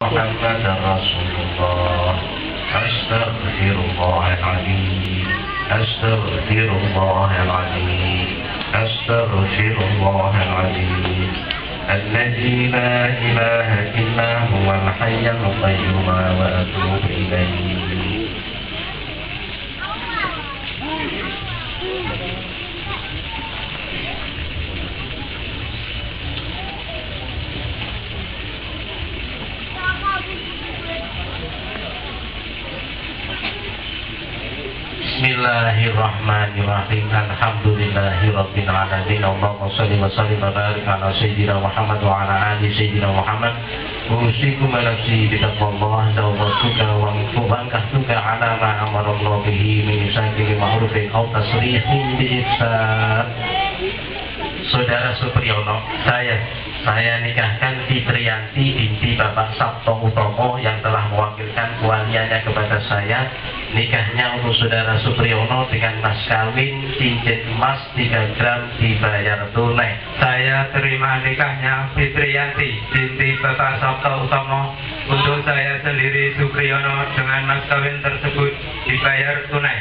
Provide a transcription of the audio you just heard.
محمد رسول الله أستغفر الله العظيم أستغفر الله العظيم أستغفر الله العظيم الذي لا إله إلا هو الحي القيوم وأتوب إليه. Bismillahirrahmanirrahim. Alhamdulillahirabbil alamin. Allahumma shalli wa sallim wa barik ala sayyidina Muhammad wa ala ali sayyidina Muhammad. Usikum wa nafsi bi taqwallah zawwatuka wa mubangkahtuka ala ma amara Allah bihi min syai'in ma'rufin aw tasrihin bi ihsan. Saudara Supriyono, saya nikahkan Fitriyanti binti Bapak Sabto Utomo yang telah mewakilkan keluarganya kepada saya. Nikahnya untuk saudara Supriyono dengan mas kawin cincin emas 3 gram dibayar tunai. Saya terima nikahnya Fitriyanti binti Bapak Sabto Utomo untuk saya sendiri Supriyono dengan mas kawin tersebut dibayar tunai.